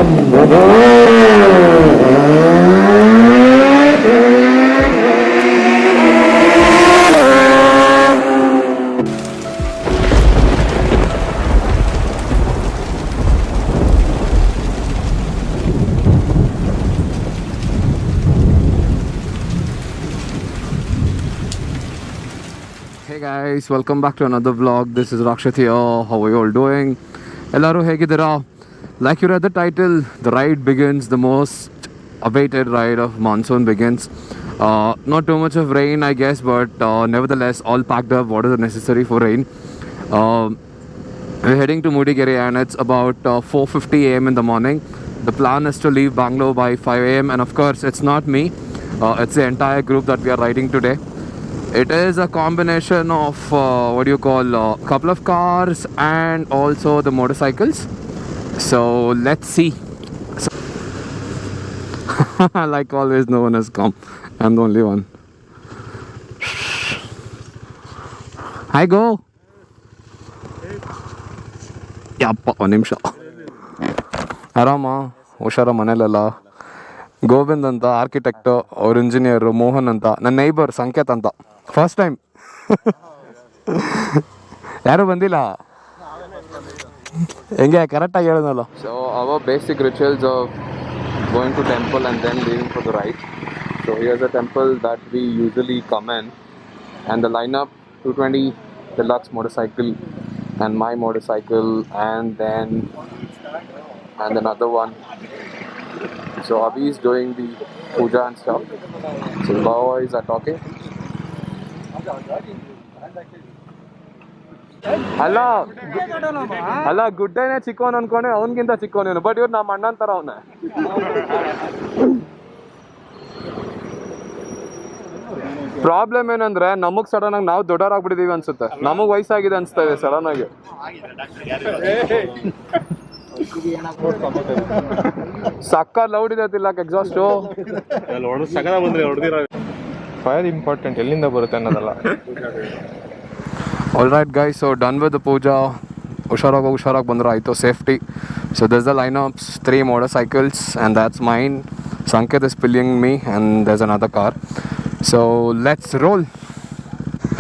Hey guys, welcome back to another vlog. This is Rakshit here. How are you all doing? Ellaru hegidira? Like you read the title, the ride begins. The most awaited ride of monsoon begins. Not too much of rain, I guess, but nevertheless, all packed up. What is necessary for rain? Uh, we're heading to Mudigere and it's about 4:50 a.m. in the morning. The plan is to leave Bangalore by 5 a.m. and of course, it's not me. It's the entire group that we are riding today. It is a combination of what do you call a couple of cars and also the motorcycles. So let's see. So, like always, no one has come. I'm the only one. Hi, go. ಯಪ್ಪ ಒಂದು ನಿಮಿಷ ಆರಾಮ ಹುಷಾರ ಮನೇಲೆಲ್ಲ ಗೋವಿಂದ್ ಅಂತ architect ಅವ್ರ engineer Mohan ಅಂತ ನನ್ನ ನೈಬರ್ ಸಂಕೇತ್ ಅಂತ ಫಸ್ಟ್ ಟೈಮ್ ಯಾರು ಬಂದಿಲ್ಲ ಹೆಂಗೆ ಕರೆಕ್ಟಾಗಿ ಹೇಳಿದ್ನಲ್ಲ so our basic rituals of going to temple and then leaving for the ride so here's a temple that we usually come in and the line up 220 deluxe motorcycle and my motorcycle and another one. So Abhi is doing the puja and stuff. So the boys are talking. ಅಲ್ಲ ಗುಡ್ಡನೇ ಚಿಕ್ಕವನು ಅನ್ಕೊಂಡೆ ಅವನಿಗಿಂತ ಚಿಕ್ಕವನೇನು but ಇವ್ರು ನಮ್ಮ ಅಣ್ಣನ ಥರ ಅವನೇ problem ಏನಂದ್ರೆ ನಮಗ್ ಸಡನ್ ಆಗಿ ನಾವು ದೊಡ್ಡವರಾಗ್ಬಿಟ್ಟಿದೀವಿ ಅನ್ಸುತ್ತೆ ನಮಗ್ ವಯಸ್ಸಾಗಿದೆ ಅನ್ಸ್ತಾ ಇದೆ ಸಡನ್ ಆಗಿ ಸಕ್ಕ ಲೌಡ್ ಇದೆ ತಿಲ್ಲಕ್ ಎಕ್ಸಾಸ್ಟು ಫೈರ್ ಇಂಪಾರ್ಟೆಂಟ್ ಎಲ್ಲಿಂದ ಬರುತ್ತೆ ಅನ್ನೋದಲ್ಲ all right guys so done with the puja ಹುಷಾರಾಗಿ ಬಂದ್ರೆ ಆಯಿತು safety so this the line of 3 motorcycles and that's mine. Sanket is pulling me and there's another car. So let's roll.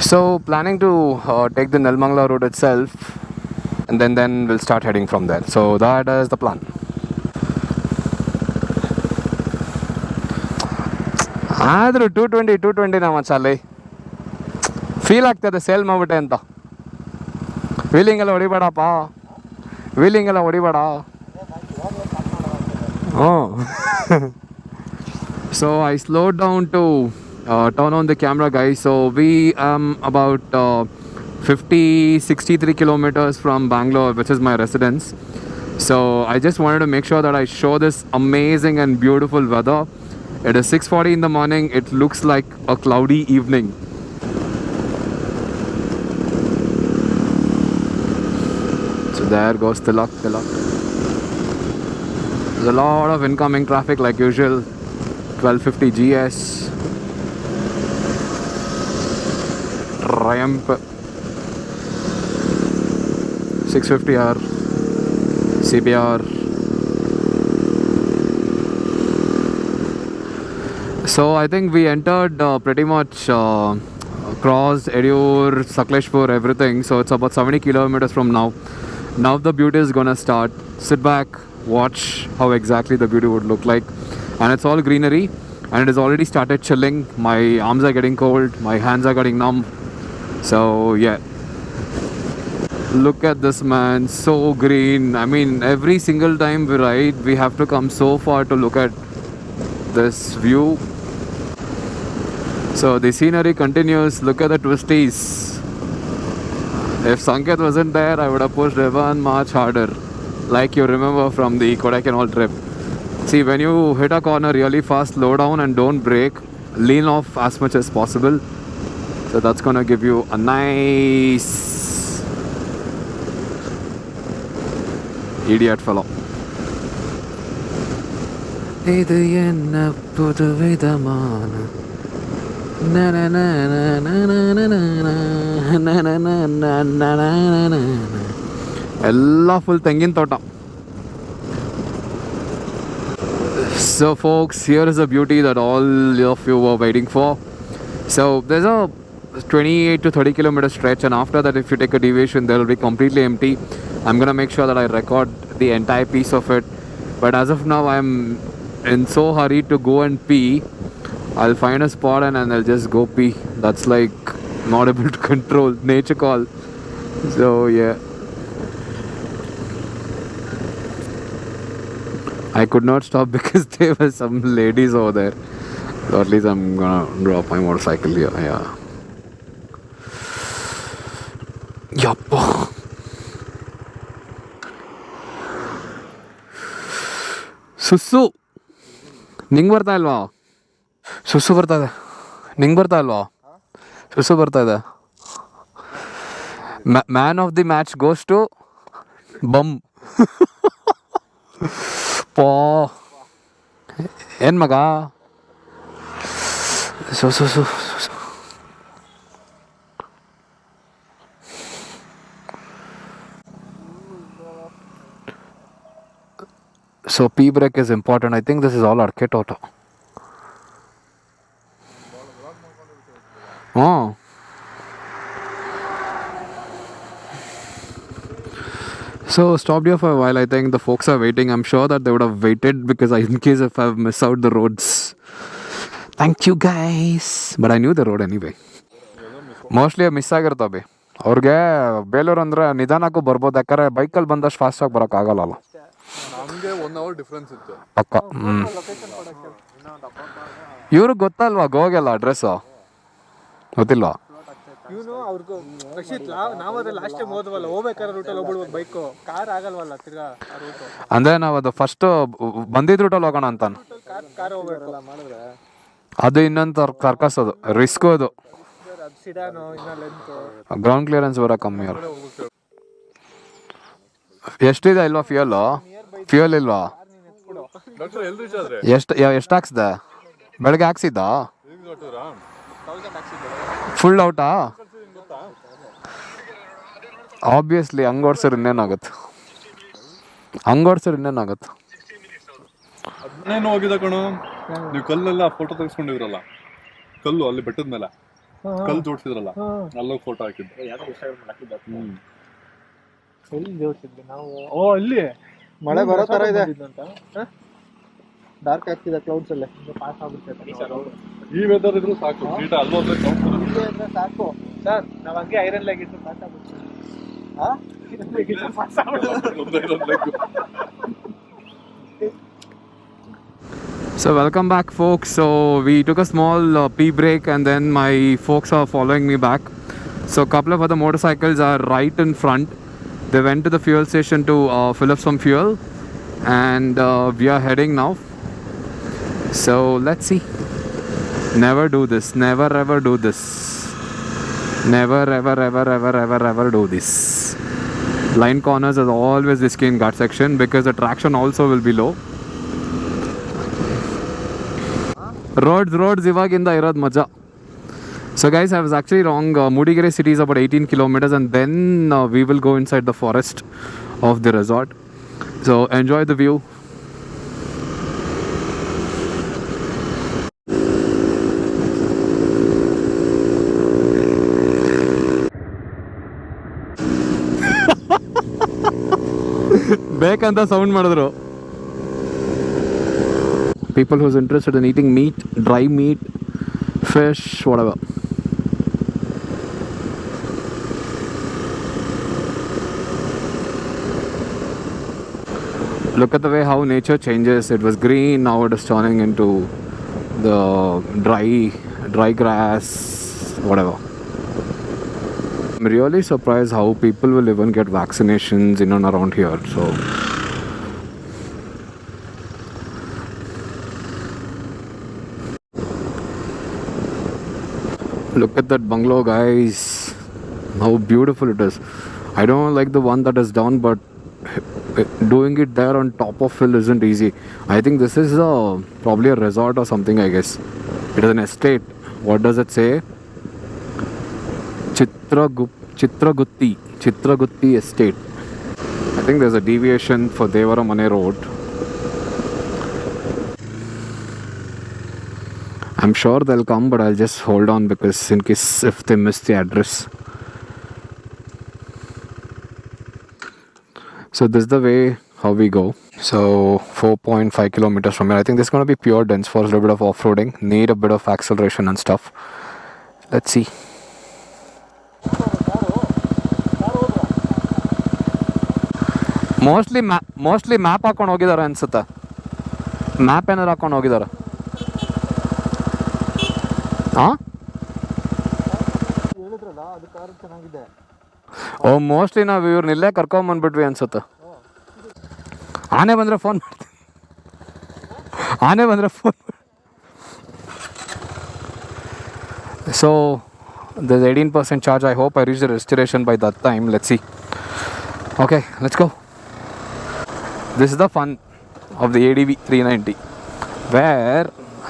So planning to take the Nelmangla road itself and then we'll start heading from there. So that is the plan. ಆದರೂ 220 ನಮ್ಮ ಚಾಲೆ feel ಆಗ್ತದೆ sale ಮಾಡ್ಬಿಟ್ಟೆ ಅಂತ wheeling ಎಲ್ಲ ಹೊಡಿಬೇಡಪ್ಪ ಹ್ಞೂ So I slowed down to turn on the camera guys. So we about 63 kilometers from Bangalore, which is my residence. So I just wanted to make sure that I show this amazing and beautiful weather. It is 6:40 in the morning. It looks like a cloudy evening. So there goes Tilak. There's a lot of incoming traffic like usual. 1250 GS Triumph 650R CBR. So I think we entered pretty much crossed Edur, Sakleshpur, everything. So it's about 70 kilometers from now. Now the beauty is gonna start. Sit back, watch how exactly the beauty would look like. And it's all greenery and it has already started chilling. My arms are getting cold, my hands are getting numb. So yeah, look at this man, so green. I mean every single time we ride we have to come so far to look at this view. So the scenery continues. Look at the twisties. If Sanket wasn't there I would have pushed even much harder, like you remember from the Kodaikanal trip. See, when you hit a corner really fast, slow down and don't brake. Lean off as much as possible. So that's gonna give you a nice idiot fellow. Idu enna pudu vidamana na na na na na na na na na na na na na. ಎಲ್ಲ full ತೆಂಗಿನ ತೋಟ. So, folks, here is the beauty that all of you were waiting for. So, there's a 28 to 30 kilometer stretch, and after that, if you take a deviation, there will be completely empty. I'm gonna make sure that I record the entire piece of it. But as of now, I'm in so hurry to go and pee. I'll find a spot and I'll just go pee. That's like not able to control, nature call. So yeah, I could not stop because there were some ladies over there. So at least I'm gonna drop my motorcycle here. Yeah. Yappa. ಸುಸ್ಸು ನಿಂಗೆ ಬರ್ತಾ ಇಲ್ವಾ? ಸುಸ್ಸು ಬರ್ತಾ ಇದೆ. ನಿಂಗೆ ಬರ್ತಾ ಇಲ್ವಾ? ಸುಸ್ಸು ಬರ್ತಾ ಇದೆ. Man of the match goes to bum. ಪೋ ಏನು ಮಗ? ಸುಸು. So P brake is important. I think this is all arcade auto. Oh. So stopped here for a while. I think the folks are waiting. I'm sure that they would have waited because in case if I've missed out the roads. Thank you guys. But I knew the road anyway. Mostly miss ಆಗಿರ್ತವೆ ಅವ್ರಿಗೆ. ಬೇಲೂರು ಅಂದರೆ ನಿಧಾನಕ್ಕೂ ಬರ್ಬೋದು, ಯಾಕಂದರೆ ಬೈಕಲ್ಲಿ ಬಂದಷ್ಟು ಫಾಸ್ಟಾಗಿ ಬರೋಕ್ಕಾಗಲ್ಲ. ನಮಗೆ 1 hour difference ಇತ್ತು ಪಕ್ಕ. ಇವ್ರಿಗೆ ಗೊತ್ತಲ್ವಾ ಗೋಗೆಲ್ಲ ಅಡ್ರೆಸ್ಸು? ಗೊತ್ತಿಲ್ವಾ? ಇವನು ಅವ್ರಿಗೂ ರಕ್ಷಿತ್ ನಾವದು ಲಾಸ್ಟ್ ಟೈಮ್ ಹೋದ್ವಲ್ಲ, ಹೋಗ್ಬೇಕಾದ್ರೆ ರೂಟಲ್ಲಿ ಹೋಗ್ಬಿಡ್ಬೇಕು, ಬೈಕು ಕಾರ್ ಆಗಲ್ವಲ್ಲ ತಿರ್ಗಾ ಆ ರೂಟು. ಅಂದರೆ ನಾವು ಅದು ಫಸ್ಟ್ ಬಂದಿದ್ದ ರೂಟಲ್ಲಿ ಹೋಗೋಣ ಅಂತ ಕಾರ್ ಹೋಗ್ಬೇಕಲ್ಲ ಮಾಡಿದ್ರೆ ಅದು ಇನ್ನೊಂದು ಸರ್ಕಸ್, ಅದು ರಿಸ್ಕು. ಅದು ಸಿಡಾನು ಇನ್ನ ಲೆಂತ್ ಗ್ರೌಂಡ್ ಕ್ಲಿಯರೆನ್ಸ್ ಬರೋ ಕಮ್ಮಿ ಅವರು. ಎಷ್ಟಿದೆ ಇಲ್ವಾ ಫ್ಯೂಯಲ್ ಇಲ್ವಾ? ಎಷ್ಟು ಹಾಕ್ಸ್ದೆ? ಬೆಳಗ್ಗೆ ಹಾಕ್ಸಿದ್ದ? ಫುಲ್ ಔಟಾ? ಆಬ್ವಿಯಸ್ಲಿ ಹಂಗೆ ಓಡ್ಸೋರು ಇನ್ನೇನಾಗುತ್ತೆ. ಅದನ್ನೇನು ಹೋಗಿದ ಕಣೋ ನೀವು. ಕಲ್ಲೆಲ್ಲ ಫೋಟೋ ತೆಗೆಸ್ಕೊಂಡಿದ್ರಲ್ಲ, ಕಲ್ಲು ಅಲ್ಲಿ ಬೆಟ್ಟದ ಮೇಲೆ ಕಲ್ಲು ಜೋಡಿಸಿದ್ರಲ್ಲ, ಅಲ್ಲೋಗಿ ಫೋಟೋ ಹಾಕಿದ್ದು. ಎಲ್ಲಿ ಜೋಡಿಸಿದ್ವಿ ನಾವು? ಓ ಅಲ್ಲಿ ಮಳೆ ಬರೋ ತರ ಇದೆ ಅಂತ ಡಾರ್ಕ್ ಆಗ್ತಿದೆ ಕ್ಲೌಡ್ಸ್ ಅಲ್ಲೇ ಪಾಸ್ ಆಗುತ್ತೆ. ಈ ವೆದರ್ ಇದ್ರು ಸಾಕು, ನೀಟ ಅಲ್ಲೋದ್ರೆ ಸಾಕು ಸರ್. ನಾವ್ ಹಂಗೆ ಐರನ್ ಲೆಗ್ ಇಟ್ಟು ಪಾಸ್ ಆಗುತ್ತೆ. So welcome back, folks. So we took a small pee break and then my folks are following me back. So a couple of other motorcycles are right in front. They went to the fuel station to fill up some fuel, and we are heading now. So let's see. Never do this. Never ever do this. Never ever do this. Line corners is always risky in gut section because the traction also will be low. Roads ಇವಾಗಿಂದ ಇರೋದು ಮಜಾ. So guys, I was actually wrong. Mudigere city is about 18 kilometers and then we will go inside the forest of the resort. So enjoy the view. ಬೇಕಂತ sound ಮಾಡಿದ್ರು. People who's interested in eating meat, dry meat, fish, whatever. Look at the way how nature changes. It was green, now it is turning into the dry grass, whatever. I'm really surprised how people will even get vaccinations in and around here. So look at that bungalow, guys. How beautiful it is. I don't like the one that is down, but doing it there on top of hill isn't easy. I think this is probably a resort or something, I guess. It is an estate. What does it say? Chitragutti Estate. I think there's a deviation for Devara Mane Road. I'm sure they'll come, but I'll just hold on because in case if they miss the address. So this is the way how we go. So 4.5 kilometers from here. I think this is going to be pure dense forest, a little bit of off-roading. Need a bit of acceleration and stuff. Let's see. Mostly map ಹಾಕೊಂಡು ಹೋಗಿದ್ದಾರೆ ಅನ್ಸುತ್ತೆ. Map ಏನಾರು ಹಾಕೊಂಡು ಹೋಗಿದ್ದಾರೆ. ಹಾಂ, ಹೇಳಿದ್ರಲ್ಲ ಅದು car ಚೆನ್ನಾಗಿದೆ. ಓ ಮೋಸ್ಟ್ಲಿ ನಾವು ಇವ್ರನ್ನ ಇಲ್ಲೇ ಕರ್ಕೊಂಬಂದ್ಬಿಟ್ವಿ ಅನ್ಸುತ್ತೆ. ಆನೆ ಬಂದರೆ ಫೋನ್ ಮಾಡ್ತೀನಿ. ಆನೆ ಬಂದರೆ phone. So there's 18% charge. I hope I reach the destination by that time. Let's see. Okay, let's go. This is the fun of the ADV 390, where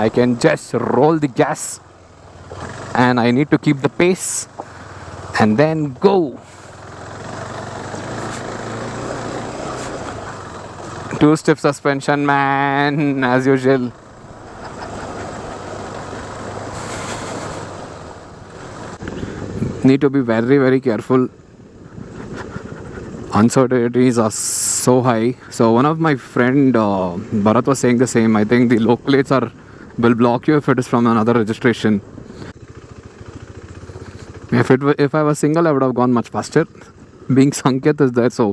I can just roll the gas and I need to keep the pace and then go. Two-step suspension, man, as usual. Need to be very, very careful. Uncertainties are so high. So one of my friend Bharat was saying the same. I think the local plates will block you if it is from another registration. If I was single, I would have gone much faster. Being Sanket is there, so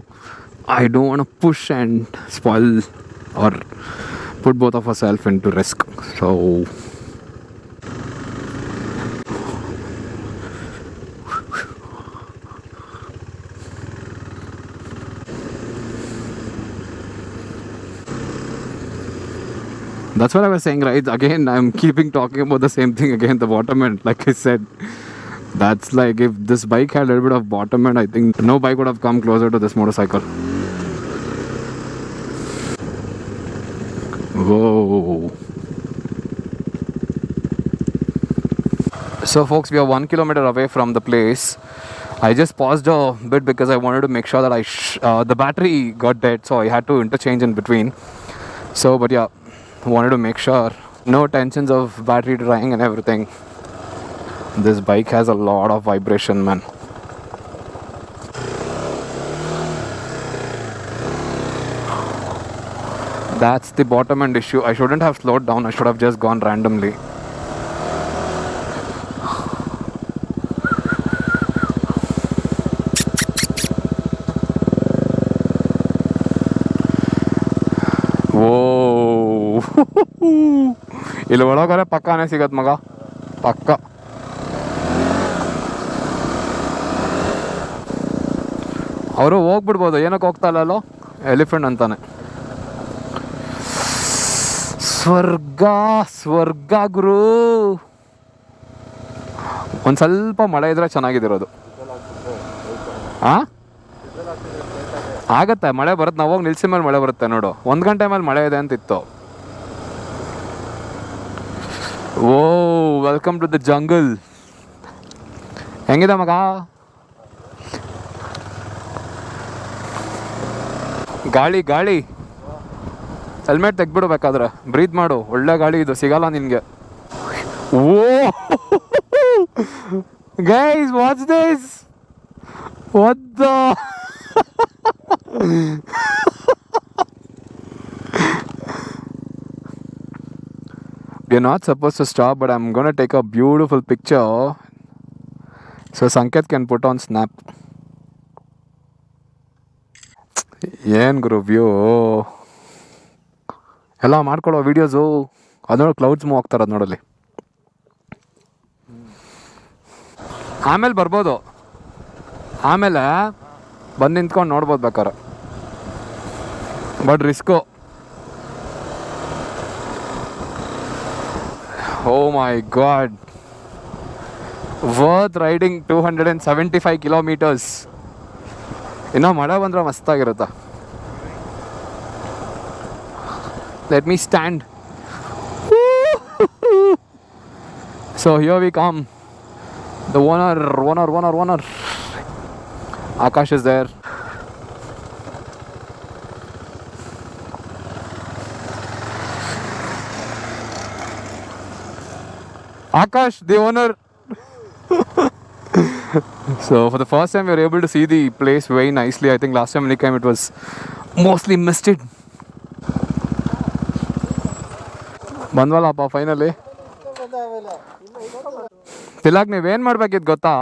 I don't want to push and spoil or put both of ourselves into risk. So that's what I was saying, right? Again, I'm keeping talking about the same thing again, the bottom end. Like I said, that's like if this bike had a little bit of bottom end, I think no bike would have come closer to this motorcycle. Whoa. So folks, we are 1 kilometer away from the place. I just paused a bit because I wanted to make sure that the battery got dead, so I had to interchange in between. So, but yeah, wanted to make sure no tensions of battery drying and everything. This bike has a lot of vibration, man. That's the bottom end issue. I shouldn't have slowed down. I should have just gone randomly. ಇಲ್ಲಿ ಒಳಗರೆ ಪಕ್ಕಾನೇ ಸಿಗತ್ ಮಗ, ಪಕ್ಕ. ಅವರು ಹೋಗ್ಬಿಡ್ಬೋದು, ಏನಕ್ಕೆ ಹೋಗ್ತಾ ಇಲ್ಲಲ್ಲೋ, elephant ಅಂತಾನೆ. ಸ್ವರ್ಗ ಸ್ವರ್ಗ ಗುರು. ಒಂದು ಸ್ವಲ್ಪ ಮಳೆ ಇದ್ರೆ ಚೆನ್ನಾಗಿದಿರೋದು. ಹಾಂ, ಆಗತ್ತೆ, ಮಳೆ ಬರುತ್ತೆ. ನಾವು ಹೋಗಿ ನಿಲ್ಸಿ ಮೇಲೆ ಮಳೆ ಬರುತ್ತೆ ನೋಡು. 1 ಗಂಟೆ ಮೇಲೆ ಮಳೆ ಇದೆ ಅಂತಿತ್ತು. ಓ, ವೆಲ್ಕಮ್ ಟು ದ ಜಂಗಲ್. ಹೆಂಗಿದೆ ಮಗ? ಗಾಳಿ ಗಾಳಿ. ಹೆಲ್ಮೆಟ್ ತೆಗ್ಬಿಡ್ಬೇಕಾದ್ರೆ ಬ್ರೀತ್ ಮಾಡು, ಒಳ್ಳೆ ಗಾಳಿ ಇದು, ಸಿಗಲ್ಲ ನಿನಗೆ. Oh guys, watch this. What the We're not supposed to stop, but I'm gonna take a beautiful picture so Sanket can put on snap. ಏನ್ ಗುರು ವ್ಯೂ ಎಲ್ಲ ಮಾಡ್ಕೊಳ್ಳೋ ವೀಡಿಯೋಸು. ಅದು ಕ್ಲೌಡ್ಸ್ ಮೂವ್ ಆಗ್ತಾರದು ನೋಡಲಿ. ಆಮೇಲೆ ಬರ್ಬೋದು, ಆಮೇಲೆ ಬಂದು ನಿಂತ್ಕೊಂಡು ನೋಡ್ಬೋದು ಬೇಕಾರೆ, but risk. Oh my god, worth riding 275 kilometers. ಇನ್ನೂ ಮಳೆ ಬಂದರೆ ಮಸ್ತಾಗಿರುತ್ತೆ. Let me stand. So here we come. The owner. Akash is there. Akash, the owner. So for the first time we were able to see the place very nicely. I think last time when we came it was mostly misted. ಬಂದ್ವಲ್ಲಪ್ಪ finally. Tilak ನೀವೇನು ಮಾಡ್ಬೇಕಿತ್ತು ಗೊತ್ತಾ,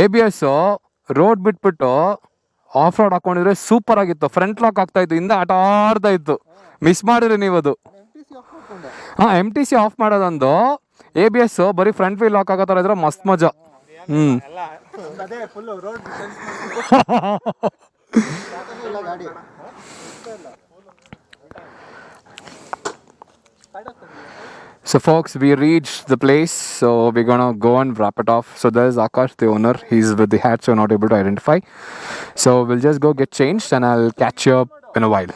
ABS road ಬಿಟ್ಬಿಟ್ಟು off road ಹಾಕೊಂಡಿದ್ರೆ super ಆಗಿತ್ತು. Front lock ಆಗ್ತಾ ಇತ್ತು, ಹಿಂದೆ ಆಟ ಆಡ್ತಾ ಇತ್ತು. ಮಿಸ್ ಮಾಡಿದ್ರಿ ನೀವು ಅದು. ಹಾಂ, MTC ಆಫ್ ಮಾಡೋದೊಂದು, ABS ಬರೀ ಫ್ರಂಟ್ ವೀಲ್ ಲಾಕ್ ಆಗೋ ಥರ ಇದ್ರೆ ಮಸ್ತ್ ಮಜಾ. So folks, we reached the place, so we're gonna go and wrap it off. So there's Akash, the owner. He's with the hat, so not able to identify. So we'll just go get changed and I'll catch you up in a while.